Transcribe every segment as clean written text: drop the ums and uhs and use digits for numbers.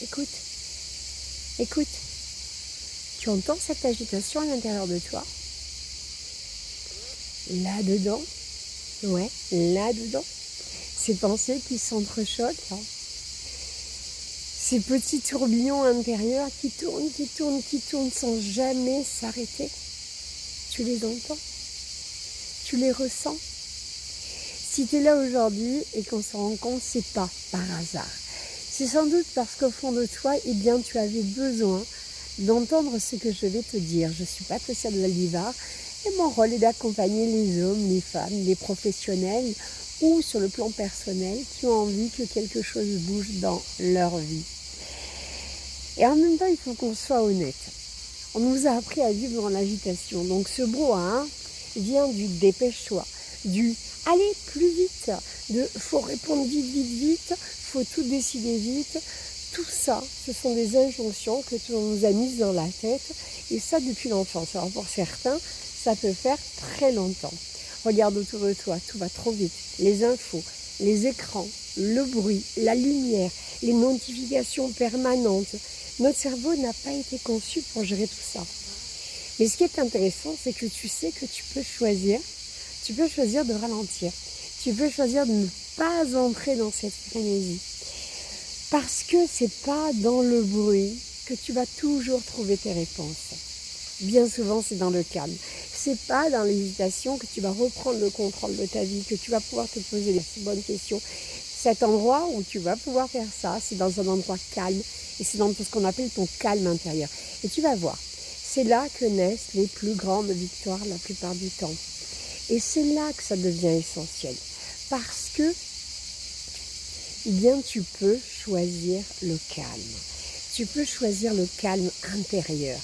Écoute, écoute. Tu entends cette agitation à l'intérieur de toi? Là-dedans? Ouais, là-dedans. Ces pensées qui s'entrechoquent, hein. Ces petits tourbillons intérieurs qui tournent sans jamais s'arrêter. Tu les entends? Tu les ressens? Si tu es là aujourd'hui et qu'on se rend compte, c'est pas par hasard. C'est sans doute parce qu'au fond de toi, eh bien, tu avais besoin d'entendre ce que je vais te dire. Je suis Patricia de Zaldivar et mon rôle est d'accompagner les hommes, les femmes, les professionnels ou sur le plan personnel qui ont envie que quelque chose bouge dans leur vie. Et en même temps, il faut qu'on soit honnête. On nous a appris à vivre dans l'agitation. Donc ce brouhaha vient du dépêche-toi, du aller plus vite, de faut répondre vite, faut tout décider vite. Tout ça, ce sont des injonctions que tu nous as mises dans la tête, et ça depuis l'enfance. Alors pour certains, ça peut faire très longtemps. Regarde autour de toi, tout va trop vite. Les infos, les écrans, le bruit, la lumière, les notifications permanentes. Notre cerveau n'a pas été conçu pour gérer tout ça. Mais ce qui est intéressant, c'est que tu sais que tu peux choisir de ralentir. Tu peux choisir de ne pas entrer dans cette frénésie. Parce que c'est pas dans le bruit que tu vas toujours trouver tes réponses. Bien souvent, c'est dans le calme. C'est pas dans l'hésitation que tu vas reprendre le contrôle de ta vie, que tu vas pouvoir te poser les bonnes questions. Cet endroit où tu vas pouvoir faire ça, c'est dans un endroit calme. Et c'est dans ce qu'on appelle ton calme intérieur. Et tu vas voir, c'est là que naissent les plus grandes victoires la plupart du temps. Et c'est là que ça devient essentiel. Parce que eh bien, tu peux choisir le calme. Tu peux choisir le calme intérieur.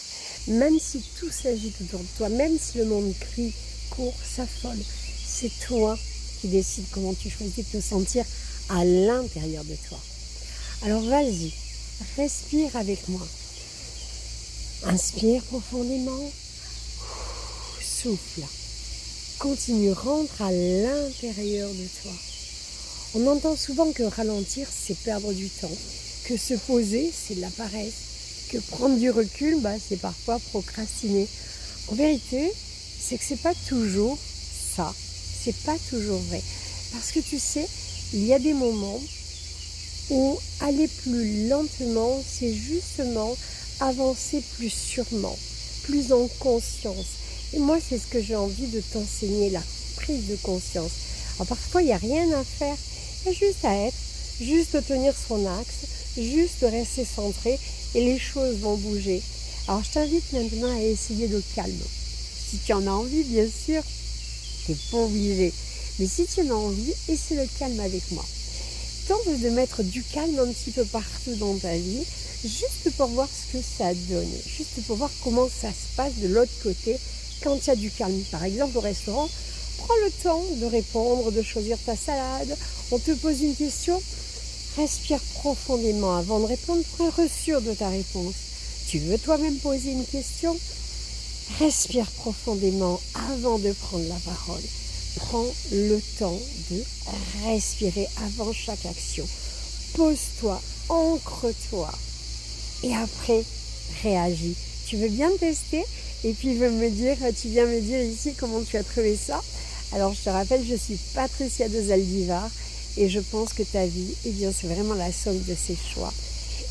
Même si tout s'agite autour de toi, même si le monde crie, court, s'affole, c'est toi qui décides comment tu choisis de te sentir à l'intérieur de toi. Alors vas-y, respire avec moi. Inspire profondément. Souffle. Continue, rentre à l'intérieur de toi. On entend souvent que ralentir, c'est perdre du temps, que se poser, c'est de la paresse, que prendre du recul, c'est parfois procrastiner. En vérité, c'est que c'est pas toujours ça, c'est pas toujours vrai. Parce que tu sais, il y a des moments où aller plus lentement, c'est justement avancer plus sûrement, plus en conscience. Et moi, c'est ce que j'ai envie de t'enseigner, la prise de conscience. Alors parfois, il n'y a rien à faire. Il y a juste à être, juste tenir son axe, juste rester centré et les choses vont bouger. Alors je t'invite maintenant à essayer le calme. Si tu en as envie, bien sûr, tu n'es pas obligé. Mais si tu en as envie, essaie le calme avec moi. Tente de mettre du calme un petit peu partout dans ta vie, juste pour voir ce que ça donne, juste pour voir comment ça se passe de l'autre côté quand il y a du calme. Par exemple, au restaurant, prends le temps de répondre, de choisir ta salade. On te pose une question, respire profondément avant de répondre pour être sûr de ta réponse. Tu veux toi-même poser une question? Respire profondément avant de prendre la parole. Prends le temps de respirer avant chaque action. Pose-toi, ancre-toi et après, réagis. Tu veux bien tester? Et puis tu viens me dire ici comment tu as trouvé ça. Alors je te rappelle, je suis Patricia de Zaldivar et je pense que ta vie, c'est vraiment la somme de ses choix.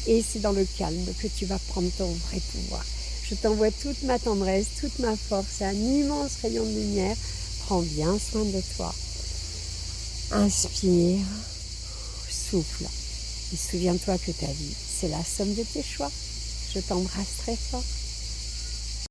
Et c'est dans le calme que tu vas prendre ton vrai pouvoir. Je t'envoie toute ma tendresse, toute ma force, un immense rayon de lumière. Prends bien soin de toi. Inspire, souffle. Et souviens-toi que ta vie, c'est la somme de tes choix. Je t'embrasse très fort.